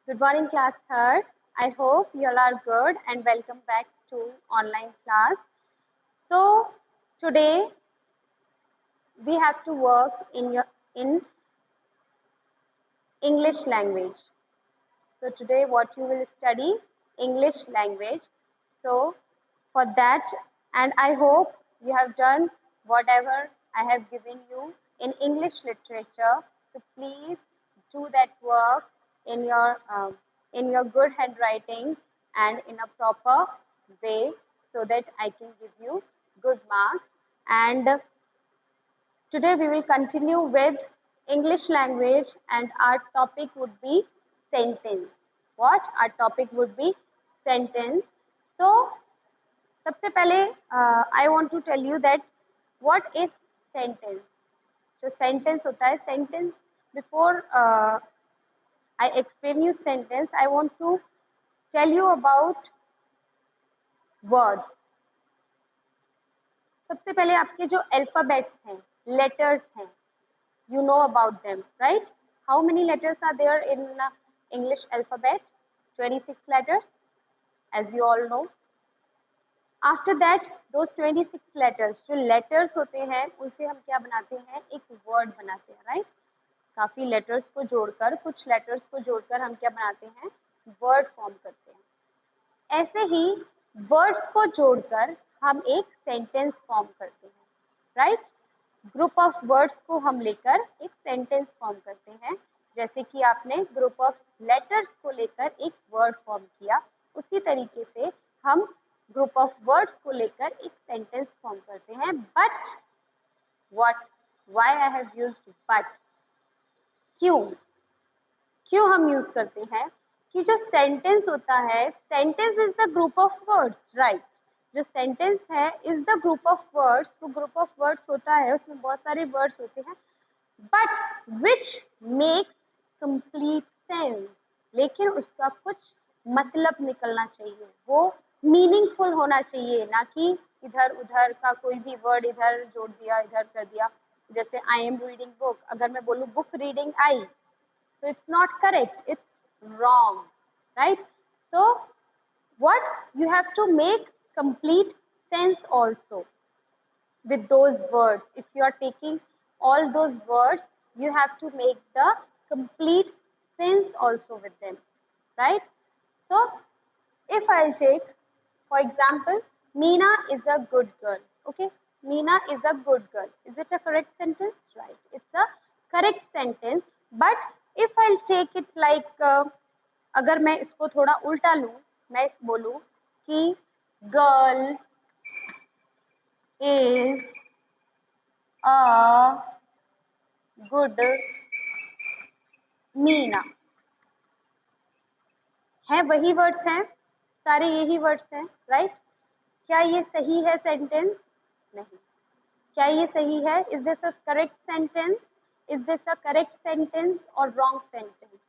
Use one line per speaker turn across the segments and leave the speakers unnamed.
Good morning, class third. I hope you all are good and welcome back to online class. So today we have to work in English language. So today what you will study English language. So for that, and I hope you have done whatever I have given you in English literature. So please do that work in your good handwriting and in a proper way so that I can give you good marks. And today we will continue with English language and our topic would be sentence. What? Our topic would be sentence. So सबसे पहले I want to tell you that what is sentence. So sentence होता है sentence. Before I explain you sentence, I want to tell you about words. सबसे पहले आपके जो alphabets हैं, letters हैं, you know about them, right? How many letters are there in English alphabet? 26 letters, as you all know. After that, those 26 letters, जो letters होते हैं, उनसे हम क्या बनाते हैं? एक word बनाते हैं, right? काफी letters को जोड़कर, कुछ letters को जोड़कर हम क्या बनाते हैं? Word form करते हैं. ऐसे ही words को जोड़कर हम एक sentence form करते हैं, right? ग्रुप ऑफ वर्ड्स को हम लेकर एक सेंटेंस फॉर्म करते हैं. जैसे कि आपने ग्रुप ऑफ लेटर्स को लेकर एक वर्ड फॉर्म किया, उसी तरीके से हम ग्रुप ऑफ वर्ड्स को लेकर एक सेंटेंस फॉर्म करते हैं. But what, why I have used but, क्यों हम यूज करते हैं? कि जो सेंटेंस होता है, sentence is the group of words, right? जो सेंटेंस है is the group of words. तो ग्रुप ऑफ वर्ड्स होता है, उसमें बहुत सारे वर्ड्स होते हैं, but which makes complete sense. लेकिन उसका कुछ मतलब निकलना चाहिए, वो मीनिंगफुल होना चाहिए, ना कि इधर उधर का कोई भी वर्ड इधर जोड़ दिया, इधर कर दिया. जैसे आई एम रीडिंग बुक, अगर मैं बोलूँ book reading I, so it's not correct, it's wrong, right? So what you have to make complete sense also with those words. If you are taking all those words, you have to make the complete sense also with them, right? So if I'll take, for example, Meena is a good girl. Okay, Meena is a good girl. Is it a correct sentence? Right, it's a correct sentence. But if I'll take it like अगर मैं इसको थोड़ा उल्टा लूं, मैं बोलूं कि girl is a good Meena, है वही वर्ड्स हैं, सारे यही वर्ड्स हैं, राइट? क्या ये सही है सेंटेंस? नहीं. क्या ये सही है? Is this a correct sentence? Is this a correct sentence और रॉन्ग सेंटेंस?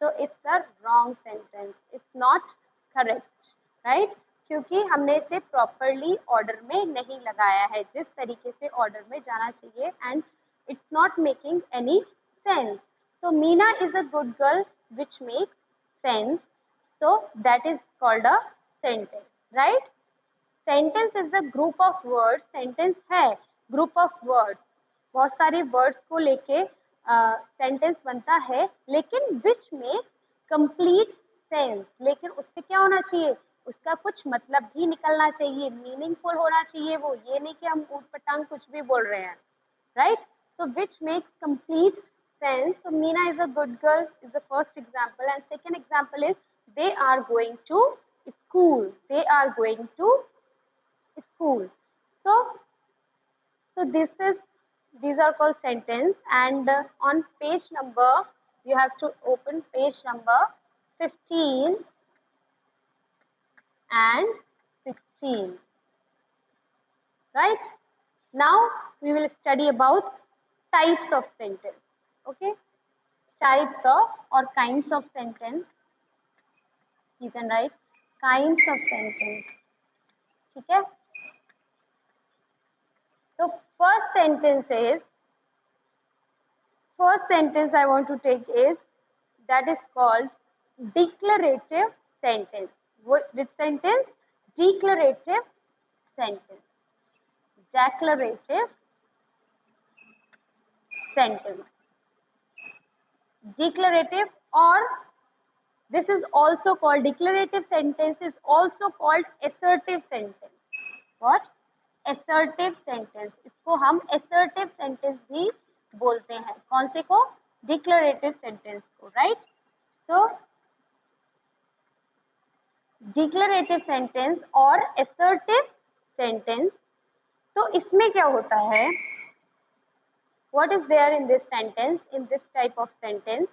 तो it's a wrong sentence, it's not correct, right? क्योंकि हमने इसे प्रॉपरली ऑर्डर में नहीं लगाया है, जिस तरीके से ऑर्डर में जाना चाहिए, and it's not making any sense. So Meena is a good girl, which makes sense. So that is called a sentence, right? Sentence is the group of words. Sentence है group of words. बहुत सारे words को लेके sentence बनता है, लेकिन which makes complete sense. लेकिन उससे क्या होना चाहिए? उसका कुछ मतलब भी निकलना चाहिए, मीनिंगफुल होना चाहिए वो, ये नहीं कि हम ऊटपटांग कुछ भी बोल रहे हैं, right? So which makes complete sense. So Meena is a good girl is the first example, and second example is they are going to school. They are going to school. So these are called sentence, and on page number you have to open page number 15 and 16, right? Now we will study about types of sentence. Okay, types of or kinds of sentence. You can write kinds of sentence. ठीक है? So first sentence I want to take is, that is called declarative sentence. Which sentence? Declarative sentence. Declarative sentence. Declarative, or this is also called, declarative sentence is also called assertive sentence. What? Assertive sentence. इसको हम assertive sentence भी बोलते हैं. कौन से को? Declarative sentence को, right? So declarative sentence और assertive sentence. तो इसमें क्या होता है? What is there in this sentence? In this type of sentence,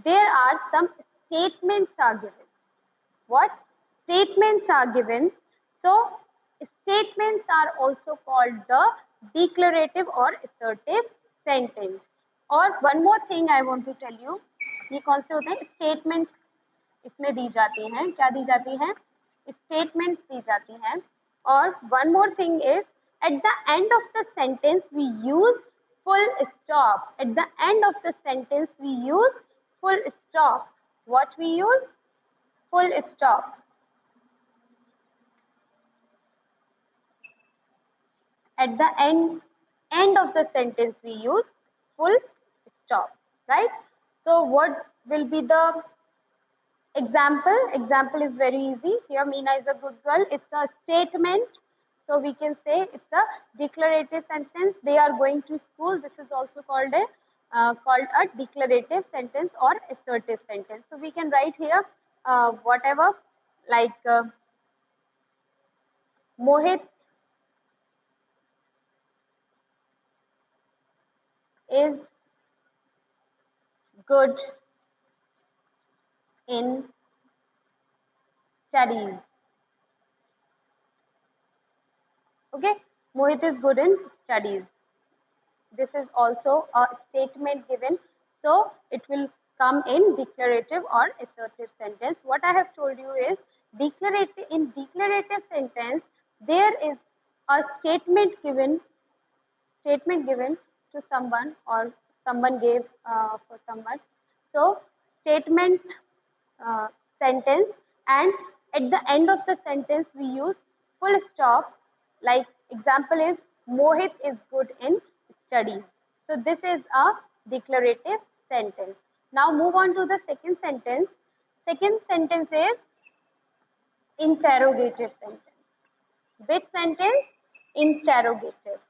there are some statements are given. What? Statements are given. So statements are also called the declarative or assertive sentence. और one more thing I want to tell you, ये कौन से होते हैं? Statements इसमें दी जाती हैं. क्या दी जाती हैं? Statements दी जाती हैं. और one more thing is, at the end of the sentence we use full stop. At the end of the sentence we use full stop. What we use? Full stop. At the end of the sentence we use full stop, right? So what will be the example? Example is very easy. Here, Meena is a good girl. It's a statement. So we can say it's a declarative sentence. They are going to school. This is also called a declarative sentence or assertive sentence. So we can write here whatever, like Mohit is good in studies. Okay, Mohit is good in studies. This is also a statement given, so it will come in declarative or assertive sentence. What I have told you is, in declarative sentence there is a statement given to someone, or someone gave for someone. So statement, sentence, and at the end of the sentence we use full stop. Like example is, Mohit is good in studies. So this is a declarative sentence. Now move on to the second sentence. Second sentence is interrogative sentence. Which sentence? Interrogative.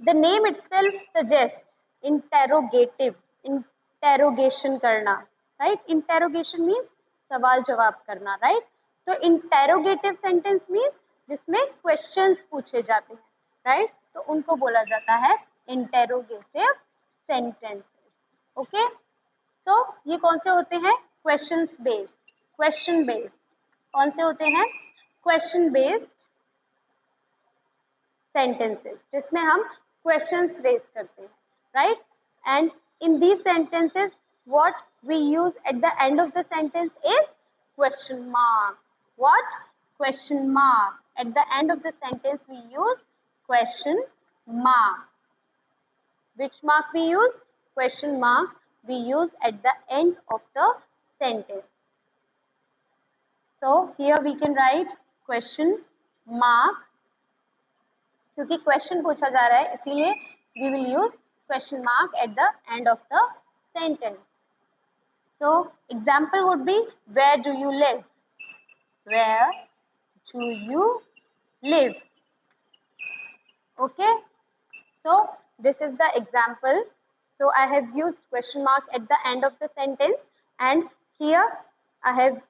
The name itself suggests interrogative, interrogation करना, right? Interrogation means सवाल जवाब करना, right? So interrogative sentence means जिसमें questions पूछे जाते हैं, right? तो उनको बोला जाता है interrogative sentences. Okay? तो ये कौन से होते हैं? Questions based. Question based. कौन से होते हैं? Question based sentences, जिसमें हम questions raise करते हैं, right? And in these sentences, what we use at the end of the sentence is question mark. What? Question mark. At the end of the sentence, we use question mark. Which mark we use? Question mark we use at the end of the sentence. So here we can write question mark. क्योंकि question पूछा जा रहा है, इसलिए we will use question mark at the end of the sentence. So example would be, where do you live? Where do you live? Okay, so this is the example. So I have used question mark at the end of the sentence, and here I have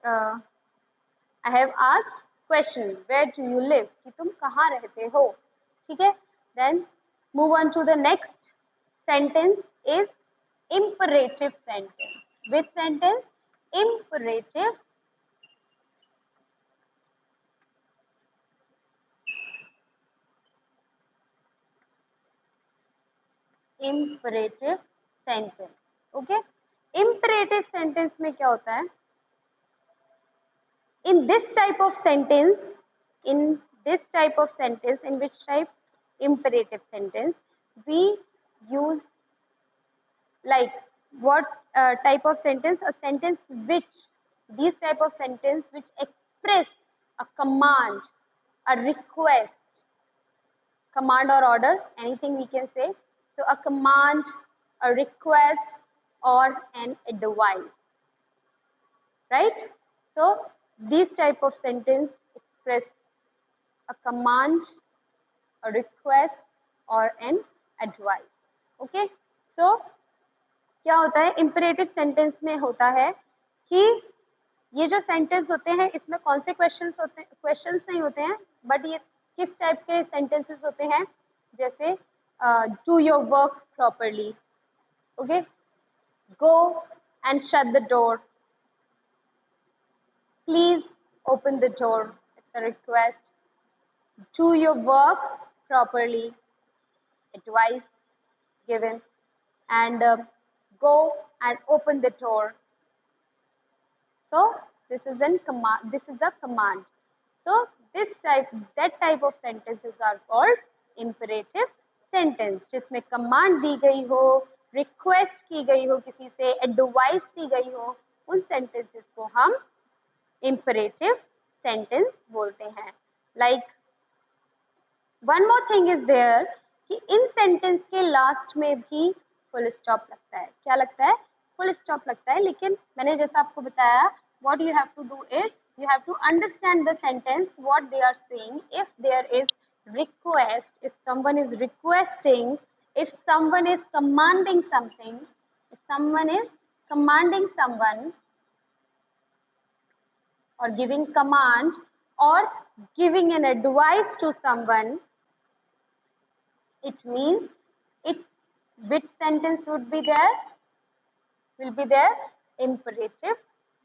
asked question, where do you live? कि तुम कहाँ रहते हो? ठीक है? Then move on to the next sentence is imperative sentence. Which sentence? Imperative sentence. Okay? Imperative sentence में क्या होता है? In this type of sentence, in which type? Imperative sentence, we use, like what type of sentence? A sentence which, these type of sentence which express a command, a request, command or order, anything we can say. So a command, a request, or an advice, right? So these type of sentence express a command, a request, or an advice. Okay? So क्या होता है imperative sentence में होता है कि ये जो sentence होते हैं इसमें कौन से क्वेश्चंस नहीं होते हैं, बट ये किस टाइप के सेंटेंसेस होते हैं, जैसे do your work properly, okay, go and shut the door, please open the door, it's a request, do your work properly, advice given, and go and open the door. So this is a command. So that type of sentences are called imperative sentence, जिसमें command दी गई हो, request की गई हो किसी से, advice दी गई हो, उन sentences को हम imperative sentence बोलते हैं. Like one more thing is there कि इन सेंटेंस के लास्ट में भी फुल स्टॉप लगता है. क्या लगता है? फुल स्टॉप लगता है. लेकिन मैंने जैसा आपको बताया, what you have to do is you have to understand the sentence, what they are saying. If there is request, if someone is requesting, if someone is commanding something, if someone is commanding someone or giving command or giving an advice to someone, it means which sentence would be there? Will be there? Imperative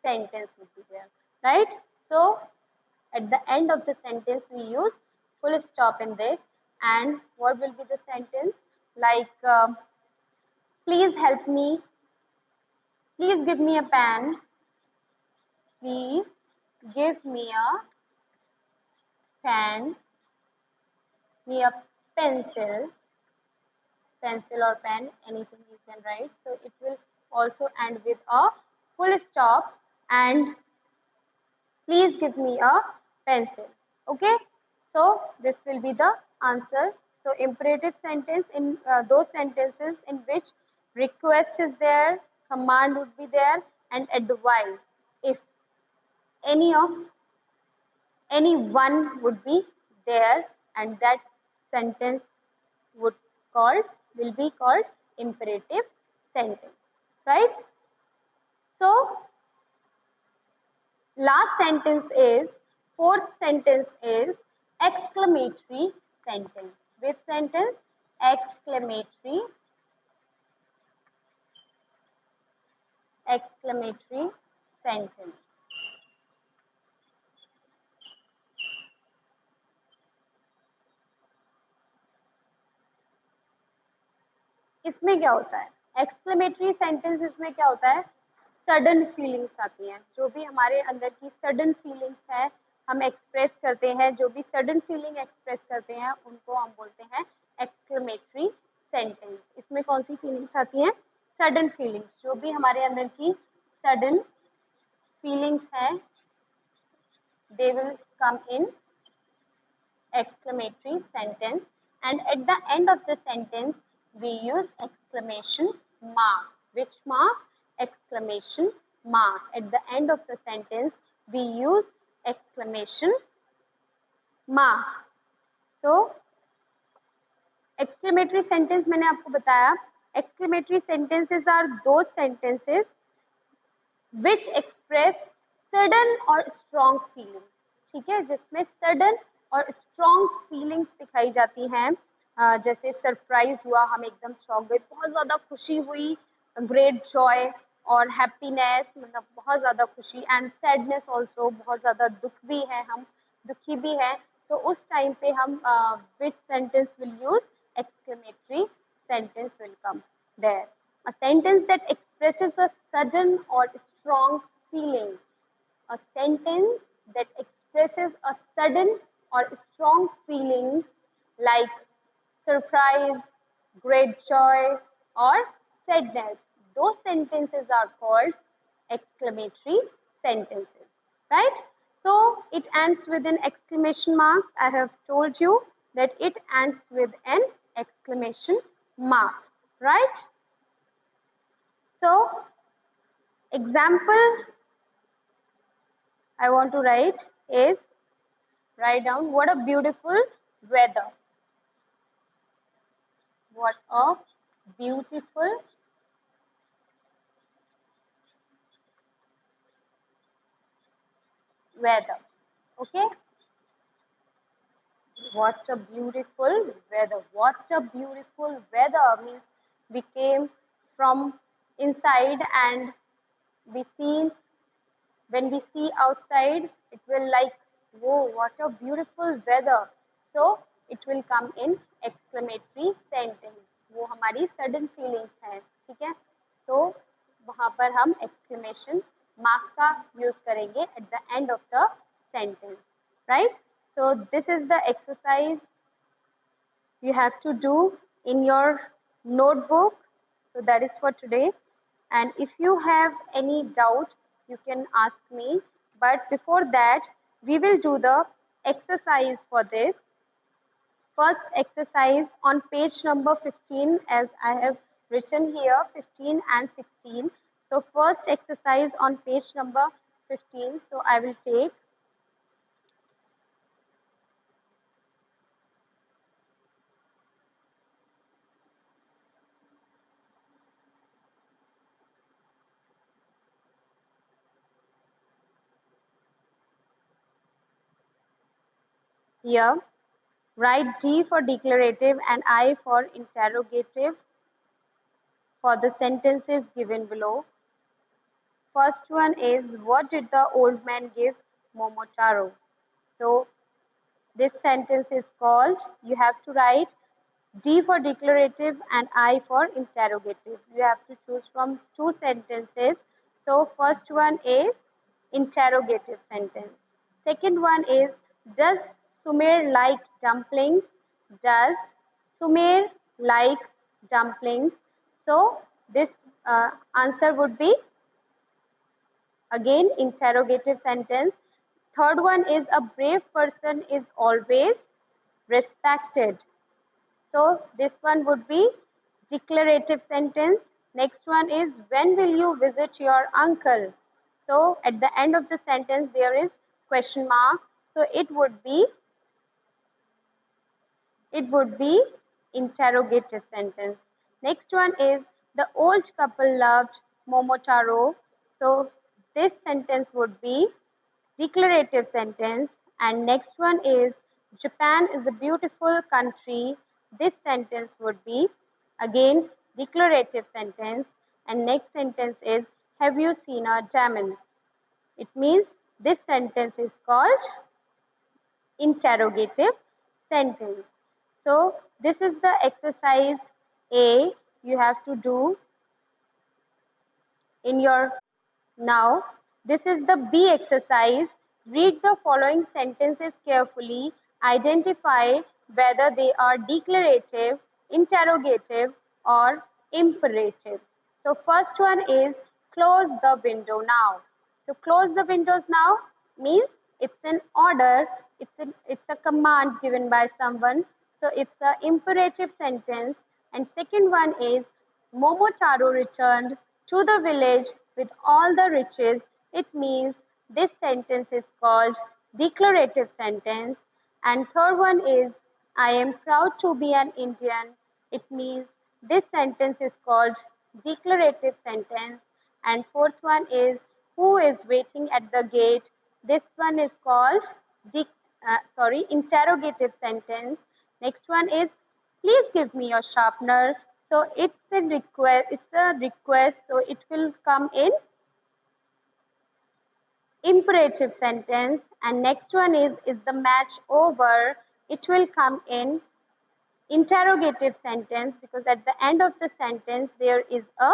sentence would be there, right? So at the end of the sentence we use full stop in this, and what will be the sentence? Like please help me, please give me a pen, please give me a pen, me a pencil or pen, anything you can write. So it will also end with a full stop and please give me a pencil. Okay, so this will be the answer. So imperative sentence, in those sentences in which request is there, command would be there, and advice, if any one would be there, and that sentence will be called imperative sentence, right? So fourth sentence is exclamatory sentence. Which sentence? Exclamatory sentence. इसमें क्या होता है? Exclamatory sentences में क्या होता है? Sudden feelings आती हैं. जो भी हमारे अंदर की सडन फीलिंग्स है, हम एक्सप्रेस करते हैं, जो भी सडन फीलिंग एक्सप्रेस करते हैं उनको हम बोलते हैं एक्सक्लेमेटरी सेंटेंस. इसमें कौन सी फीलिंग्स आती हैं? Sudden feelings. जो भी हमारे अंदर की सडन फीलिंग्स है, they will come in exclamatory sentence, and at the end of the sentence we use exclamation mark. Which mark? Exclamation mark. At the end of the sentence we use exclamation mark. So exclamatory sentence मैंने आपको बताया, exclamatory sentences are those sentences which express sudden और strong feelings. ठीक है, जिसमें sudden और strong feelings दिखाई जाती हैं. जैसे सरप्राइज हुआ, हम एकदम शॉक गए, बहुत ज़्यादा खुशी हुई, ग्रेट जॉय और हैप्पीनेस, मतलब बहुत ज़्यादा खुशी, एंड सैडनेस ऑल्सो, बहुत ज़्यादा दुख भी है, हम दुखी भी हैं. तो उस टाइम पे हम which sentence will use? Exclamatory sentence will come there. A sentence that expresses a sudden or strong feeling. A sentence that expresses a sudden or strong feeling like surprise, great joy, or sadness. those sentences are called exclamatory sentences, right? So it ends with an exclamation mark. I have told you that it ends with an exclamation mark, right? So example I want to write down, what a beautiful weather. What a beautiful weather. Okay? What a beautiful weather. What a beautiful weather means we came from inside and we see, when we see outside, it will like, whoa, what a beautiful weather. So it will come in exclamatory sentence. वो हमारी sudden feelings है, ठीक है? तो वहाँ पर हम exclamation mark का use करेंगे at the end of the sentence, right? So this is the exercise you have to do in your notebook. So that is for today. And if you have any doubt, you can ask me. But before that, we will do the exercise for this. First exercise on page number 15, as I have written here, 15 and 16. So first exercise on page number 15. So I will take here. Write D for declarative and I for interrogative for the sentences given below. First one is, what did the old man give Momotaro? So this sentence is called, you have to write D for declarative and I for interrogative. You have to choose from two sentences. So first one is interrogative sentence. Second one is, does Sumer like dumplings? Does Sumer like dumplings? So this answer would be again interrogative sentence. Third one is, a brave person is always respected. So this one would be declarative sentence. Next one is, when will you visit your uncle? So at the end of the sentence there is question mark. So it would be interrogative sentence. Next one is, the old couple loved Momotaro. So this sentence would be declarative sentence. And next one is, Japan is a beautiful country. This sentence would be again declarative sentence. And next sentence is, have you seen a diamond? It means this sentence is called interrogative sentence. So this is the exercise A you have to do in your. Now this is the B exercise. Read the following sentences carefully. Identify whether they are declarative, interrogative or imperative. So first one is, close the window now. So close the windows now means it's an order, it's a command given by someone. So it's an imperative sentence. And second one is, Momotaro returned to the village with all the riches. It means this sentence is called declarative sentence. And third one is, I am proud to be an Indian. It means this sentence is called declarative sentence. And fourth one is, who is waiting at the gate? This one is called interrogative sentence. Next one is, please give me your sharpener. So it's a request, so it will come in imperative sentence. And next one is the match over? It will come in interrogative sentence, because at the end of the sentence there is a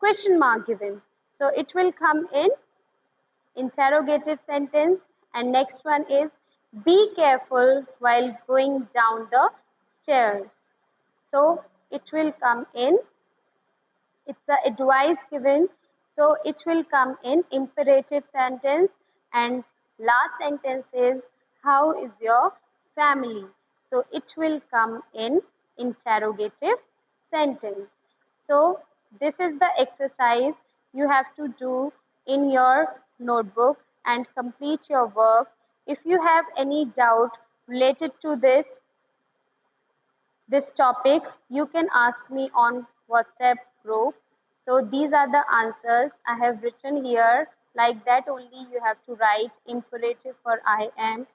question mark given. So it will come in interrogative sentence. And next one is, be careful while going down the stairs. So it will come in It's the advice given, so it will come in imperative sentence, and last sentence is how is your family, so it will come in interrogative sentence. So this is the exercise you have to do in your notebook and complete your work. If you have any doubt related to this topic, you can ask me on WhatsApp group. So these are the answers I have written here. Like that only you have to write imperative for I am,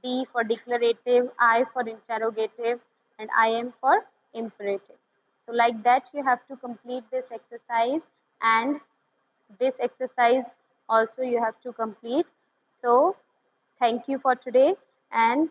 D for declarative, I for interrogative, and I am for imperative. So like that you have to complete this exercise, and this exercise also you have to complete. So thank you for today, and